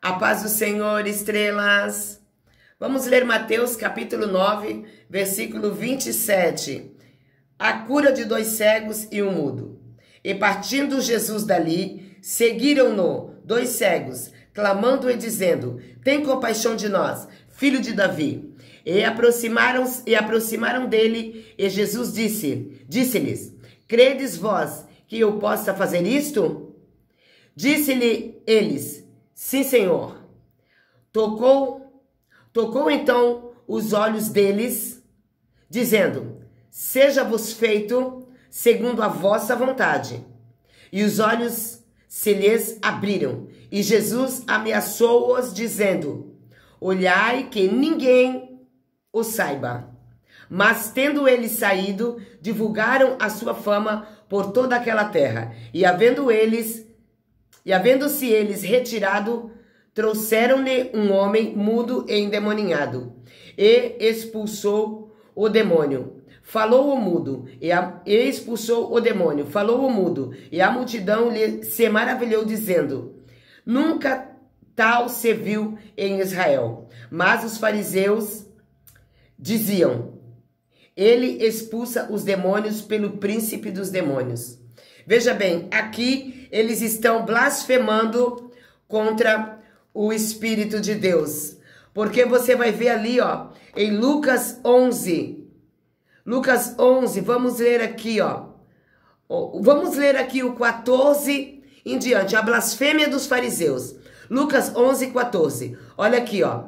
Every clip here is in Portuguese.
A paz do Senhor, estrelas. Vamos ler Mateus capítulo 9, versículo 27. A cura de 2 cegos e um mudo. E partindo Jesus dali, seguiram-no 2 cegos, clamando e dizendo: tem compaixão de nós, filho de Davi. E aproximaram dele, e Jesus disse-lhes: credes vós que eu possa fazer isto? Disse-lhe eles: sim, Senhor. Tocou então os olhos deles, dizendo: seja-vos feito segundo a vossa vontade. E os olhos se lhes abriram, e Jesus ameaçou-os, dizendo: olhai que ninguém o saiba. Mas tendo eles saído, divulgaram a sua fama por toda aquela terra. E havendo-se eles retirado, trouxeram-lhe um homem mudo e endemoniado, e expulsou o demônio. Falou o mudo, e expulsou o demônio. Falou o mudo, e a multidão se maravilhou, dizendo: nunca tal se viu em Israel. Mas os fariseus diziam: ele expulsa os demônios pelo príncipe dos demônios. Veja bem, aqui eles estão blasfemando contra o Espírito de Deus. Porque você vai ver ali, ó, em Lucas 11. Lucas 11, vamos ler aqui, ó. Vamos ler aqui o 14 em diante, a blasfêmia dos fariseus. Lucas 11, 14. Olha aqui, ó.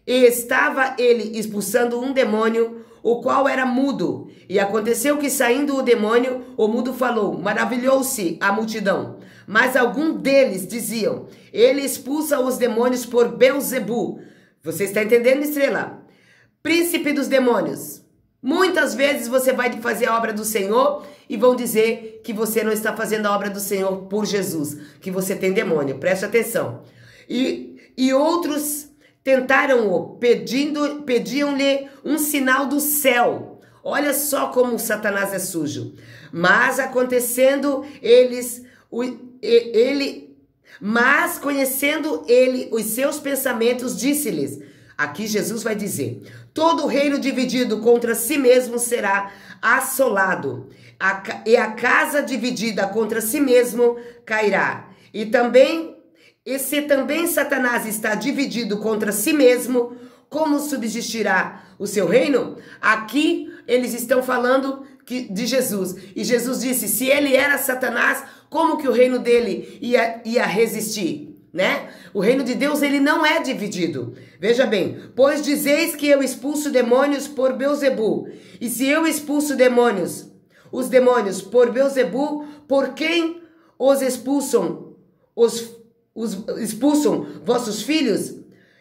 E estava ele expulsando um demônio, o qual era mudo. E aconteceu que, saindo o demônio, o mudo falou. Maravilhou-se a multidão. Mas algum deles diziam: ele expulsa os demônios por Beelzebu. Você está entendendo, estrela? Príncipe dos demônios. Muitas vezes você vai fazer a obra do Senhor e vão dizer que você não está fazendo a obra do Senhor por Jesus, que você tem demônio. Preste atenção. E outros tentaram-o, pediam-lhe um sinal do céu. Olha só como Satanás é sujo. Mas conhecendo ele os seus pensamentos, disse-lhes. Aqui Jesus vai dizer: todo reino dividido contra si mesmo será assolado, e a casa dividida contra si mesmo cairá. E se também Satanás está dividido contra si mesmo, como subsistirá o seu reino? Aqui eles estão falando de Jesus. E Jesus disse: se ele era Satanás, como que o reino dele ia resistir? Né? O reino de Deus, ele não é dividido. Veja bem: pois dizeis que eu expulso demônios por Beelzebu. E se eu expulso os demônios por Beelzebu, por quem os expulsam vossos filhos?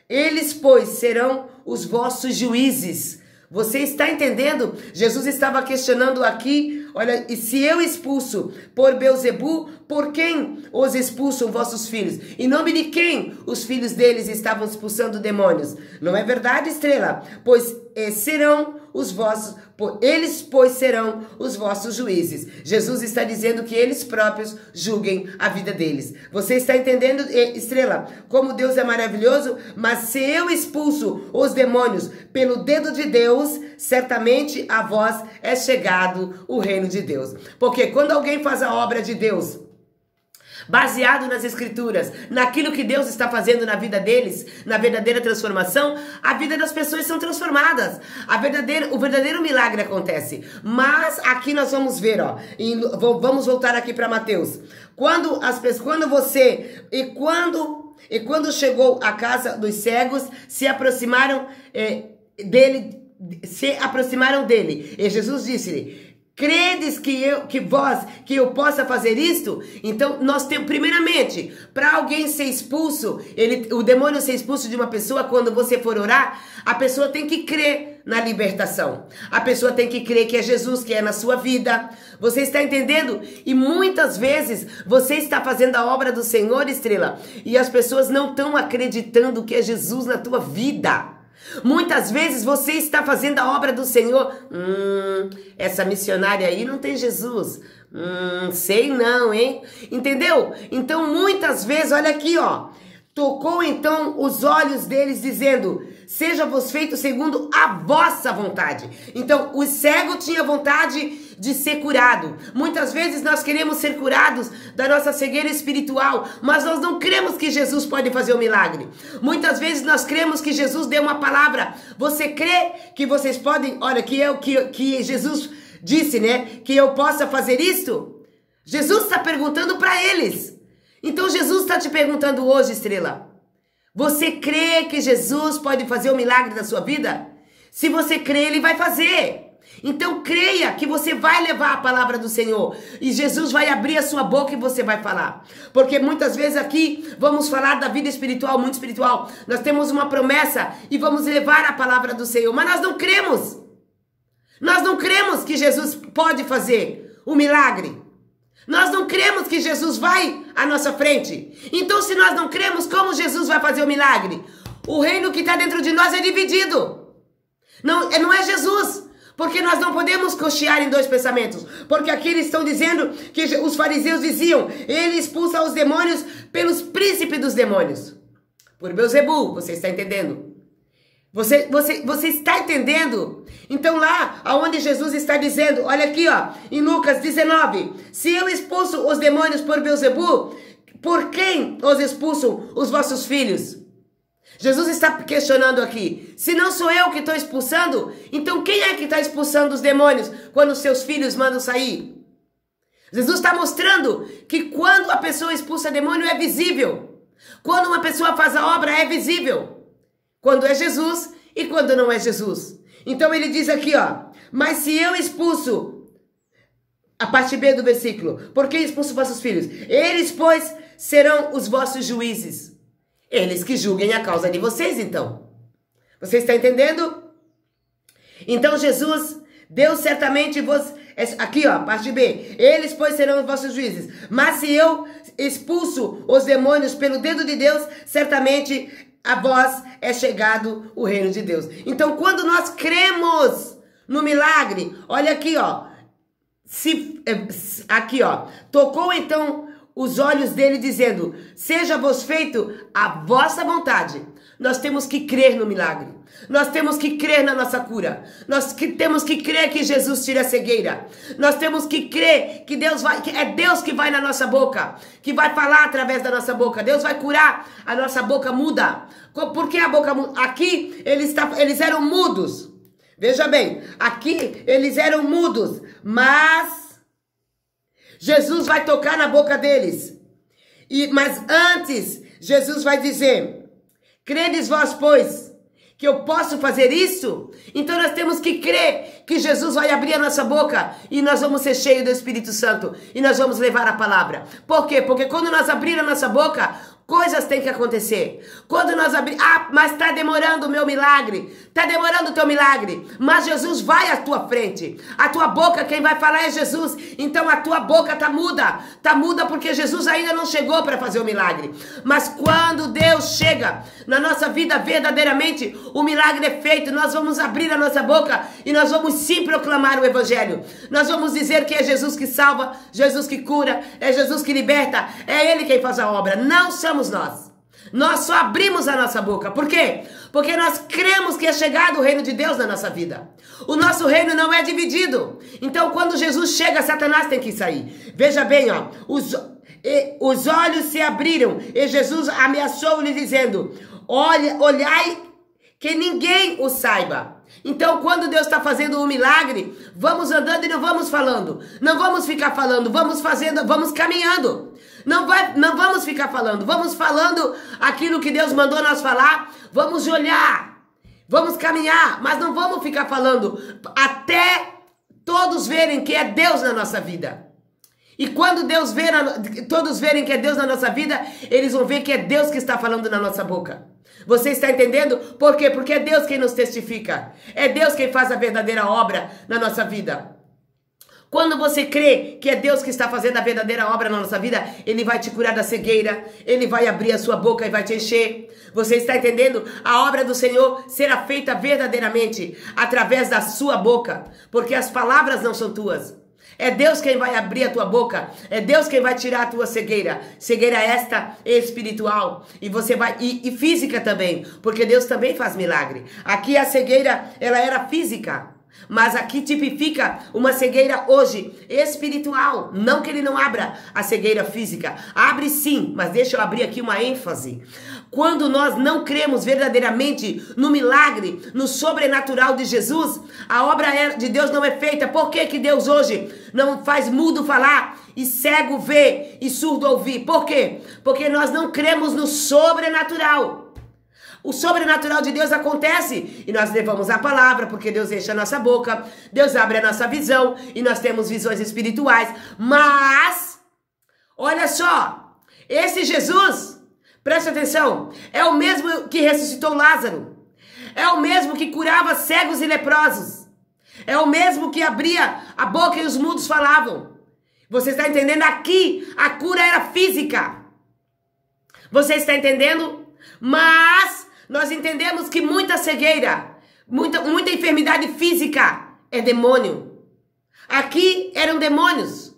Eles, pois, serão os vossos juízes. Você está entendendo? Jesus estava questionando aqui: olha, e se eu expulso por Beelzebu, por quem os expulsam vossos filhos? Em nome de quem os filhos deles estavam expulsando demônios? Não é verdade, estrela? Pois serão os vossos, eles, pois, serão os vossos juízes. Jesus está dizendo que eles próprios julguem a vida deles. Você está entendendo, estrela, como Deus é maravilhoso? Mas se eu expulso os demônios pelo dedo de Deus, certamente a vós é chegado o reino de Deus. Porque quando alguém faz a obra de Deus, baseado nas escrituras, naquilo que Deus está fazendo na vida deles, na verdadeira transformação, a vida das pessoas são transformadas. O verdadeiro milagre acontece. Mas aqui nós vamos ver, ó, vamos voltar aqui para Mateus. Quando chegou à casa dos cegos, se aproximaram dele, e Jesus disse-lhe: credes que eu possa fazer isto? Então, nós temos, primeiramente, para alguém ser expulso, o demônio ser expulso de uma pessoa, quando você for orar, a pessoa tem que crer na libertação. A pessoa tem que crer que é Jesus, que é na sua vida. Você está entendendo? E muitas vezes, você está fazendo a obra do Senhor, estrela, e as pessoas não estão acreditando que é Jesus na tua vida. Muitas vezes você está fazendo a obra do Senhor. Essa missionária aí não tem Jesus. Sei não, hein? Entendeu? Então muitas vezes, olha aqui, ó. Tocou então os olhos deles, dizendo: seja-vos feito segundo a vossa vontade. Então, o cego tinha vontade de ser curado. Muitas vezes nós queremos ser curados da nossa cegueira espiritual, mas nós não cremos que Jesus pode fazer o milagre. Muitas vezes nós cremos que Jesus deu uma palavra. Você crê que vocês podem, olha, que Jesus disse, né, que eu possa fazer isto? Jesus está perguntando para eles. Então Jesus está te perguntando hoje, Estrela, você crê que Jesus pode fazer o milagre da sua vida? Se você crê, Ele vai fazer. Então creia que você vai levar a palavra do Senhor e Jesus vai abrir a sua boca e você vai falar. Porque muitas vezes aqui vamos falar da vida espiritual, muito espiritual. Nós temos uma promessa e vamos levar a palavra do Senhor, mas nós não cremos. Nós não cremos que Jesus pode fazer o milagre. Nós não cremos que Jesus vai à nossa frente. Então, se nós não cremos, como Jesus vai fazer o milagre? O reino que está dentro de nós é dividido. Não é Jesus. Porque nós não podemos cochear em dois pensamentos. Porque aqui eles estão dizendo que os fariseus diziam: ele expulsa os demônios pelos príncipes dos demônios. Por Beelzebul, você está entendendo? Você está entendendo? Então lá, aonde Jesus está dizendo, olha aqui, ó, em Lucas 19, se eu expulso os demônios por Beelzebul, por quem os expulsam os vossos filhos? Jesus está questionando aqui, se não sou eu que estou expulsando, então quem é que está expulsando os demônios quando os seus filhos mandam sair? Jesus está mostrando que quando a pessoa expulsa demônio é visível. Quando uma pessoa faz a obra é visível. Quando é Jesus e quando não é Jesus. Então ele diz aqui, ó, mas se eu expulso, a parte B do versículo, por que expulso vossos filhos? Eles, pois, serão os vossos juízes. Eles que julguem a causa de vocês, então. Você está entendendo? Então Jesus, Deus certamente vos... Aqui, ó, parte B. Eles, pois, serão os vossos juízes. Mas se eu expulso os demônios pelo dedo de Deus, certamente a vós é chegado o reino de Deus. Então, quando nós cremos no milagre, olha aqui, ó. Aqui, ó. Tocou então os olhos dele, dizendo: seja-vos feito a vossa vontade. Nós temos que crer no milagre. Nós temos que crer na nossa cura. Temos que crer que Jesus tira a cegueira. Nós temos que crer que é Deus que vai na nossa boca, que vai falar através da nossa boca. Deus vai curar, a nossa boca muda. Por que a boca muda? Aqui eles eram mudos. Veja bem, aqui eles eram mudos, mas Jesus vai tocar na boca deles. Mas antes, Jesus vai dizer: credes vós, pois, que eu posso fazer isso? Então nós temos que crer que Jesus vai abrir a nossa boca e nós vamos ser cheios do Espírito Santo e nós vamos levar a palavra. Por quê? Porque quando nós abrir a nossa boca, coisas têm que acontecer. Quando nós abrimos... mas está demorando o meu milagre. Está demorando o teu milagre. Mas Jesus vai à tua frente. A tua boca, quem vai falar é Jesus. Então a tua boca está muda. Está muda porque Jesus ainda não chegou para fazer o milagre. Mas quando Deus chega na nossa vida verdadeiramente, o milagre é feito. Nós vamos abrir a nossa boca e nós vamos sim proclamar o Evangelho. Nós vamos dizer que é Jesus que salva, Jesus que cura, é Jesus que liberta. É Ele quem faz a obra. Não somos nós. Nós só abrimos a nossa boca. Por quê? Porque nós cremos que é chegado o reino de Deus na nossa vida. O nosso reino não é dividido. Então, quando Jesus chega, Satanás tem que sair. Veja bem, ó. Os olhos se abriram e Jesus ameaçou-lhe dizendo: olhai que ninguém o saiba. Então, quando Deus está fazendo um milagre, vamos andando e não vamos falando. Não vamos ficar falando, vamos fazendo, vamos caminhando. Não vamos ficar falando, vamos falando aquilo que Deus mandou nós falar. Vamos olhar, vamos caminhar, mas não vamos ficar falando até todos verem que é Deus na nossa vida. E quando todos verem que é Deus na nossa vida, eles vão ver que é Deus que está falando na nossa boca. Você está entendendo? Por quê? Porque é Deus quem nos testifica. É Deus quem faz a verdadeira obra na nossa vida. Quando você crê que é Deus que está fazendo a verdadeira obra na nossa vida, Ele vai te curar da cegueira, Ele vai abrir a sua boca e vai te encher. Você está entendendo? A obra do Senhor será feita verdadeiramente através da sua boca, porque as palavras não são tuas. É Deus quem vai abrir a tua boca. É Deus quem vai tirar a tua cegueira. Cegueira esta espiritual. E você vai e física também, porque Deus também faz milagre. Aqui a cegueira, ela era física, mas aqui tipifica uma cegueira hoje espiritual. Não que ele não abra a cegueira física. Abre sim, mas deixa eu abrir aqui uma ênfase. Quando nós não cremos verdadeiramente no milagre, no sobrenatural de Jesus, a obra de Deus não é feita. Por que que Deus hoje não faz mudo falar e cego ver e surdo ouvir? Por quê? Porque nós não cremos no sobrenatural. O sobrenatural de Deus acontece e nós levamos a palavra, porque Deus enche a nossa boca, Deus abre a nossa visão e nós temos visões espirituais. Mas, olha só, esse Jesus, preste atenção, é o mesmo que ressuscitou Lázaro, é o mesmo que curava cegos e leprosos, é o mesmo que abria a boca e os mudos falavam. Você está entendendo? Aqui a cura era física. Você está entendendo? Mas nós entendemos que muita cegueira, muita enfermidade física é demônio. Aqui eram demônios.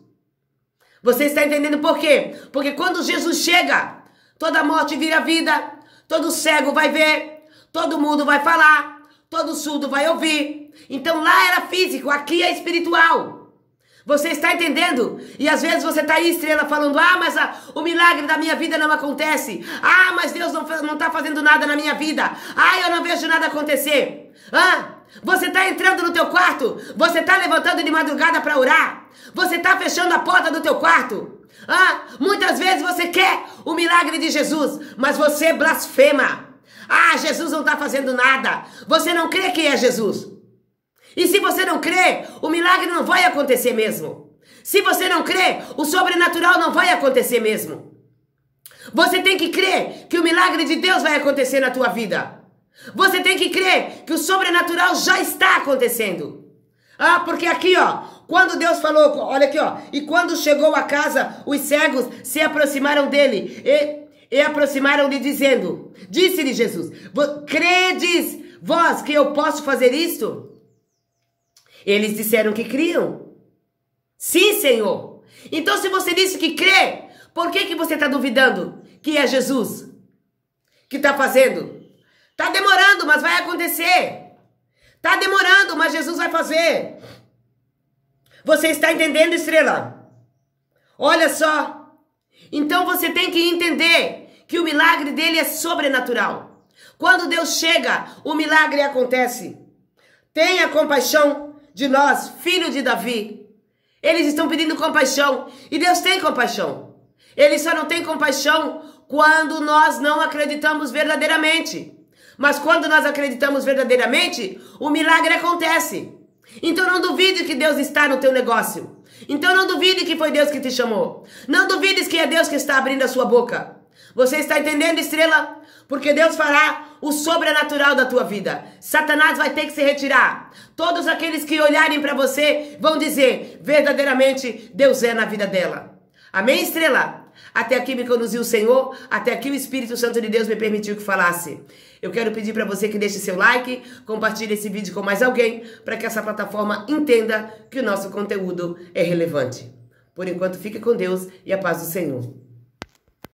Você está entendendo por quê? Porque quando Jesus chega, toda morte vira vida, todo cego vai ver, todo mundo vai falar, todo surdo vai ouvir. Então lá era físico, aqui é espiritual. Você está entendendo? E às vezes você está aí, estrela, falando, mas o milagre da minha vida não acontece. Mas Deus não está fazendo nada na minha vida. Eu não vejo nada acontecer. Você está entrando no teu quarto, você está levantando de madrugada para orar, você está fechando a porta do teu quarto. Muitas vezes você quer o milagre de Jesus, mas você blasfema. Jesus não está fazendo nada. Você não crê que é Jesus. E se você não crê, o milagre não vai acontecer mesmo. Se você não crê, o sobrenatural não vai acontecer mesmo. Você tem que crer que o milagre de Deus vai acontecer na tua vida. Você tem que crer que o sobrenatural já está acontecendo. Porque aqui, quando Deus falou, olha aqui, e quando chegou a casa, os cegos se aproximaram dele e aproximaram-lhe dizendo, disse-lhe Jesus, credes vós que eu posso fazer isto? Eles disseram que criam. Sim, Senhor. Então, se você disse que crê, por que você está duvidando que é Jesus que está fazendo? Está demorando, mas vai acontecer. Está demorando, mas Jesus vai fazer. Você está entendendo, estrela? Olha só. Então, você tem que entender que o milagre dele é sobrenatural. Quando Deus chega, o milagre acontece. Tenha compaixão de nós, filho de Davi. Eles estão pedindo compaixão e Deus tem compaixão. Ele só não tem compaixão quando nós não acreditamos verdadeiramente. Mas quando nós acreditamos verdadeiramente, o milagre acontece. Então não duvide que Deus está no teu negócio. Então não duvide que foi Deus que te chamou. Não duvides que é Deus que está abrindo a sua boca. Você está entendendo, estrela? Porque Deus fará o sobrenatural da tua vida. Satanás vai ter que se retirar. Todos aqueles que olharem para você vão dizer, verdadeiramente, Deus é na vida dela. Amém, estrela? Até aqui me conduziu o Senhor, até aqui o Espírito Santo de Deus me permitiu que falasse. Eu quero pedir para você que deixe seu like, compartilhe esse vídeo com mais alguém, para que essa plataforma entenda que o nosso conteúdo é relevante. Por enquanto, fique com Deus e a paz do Senhor.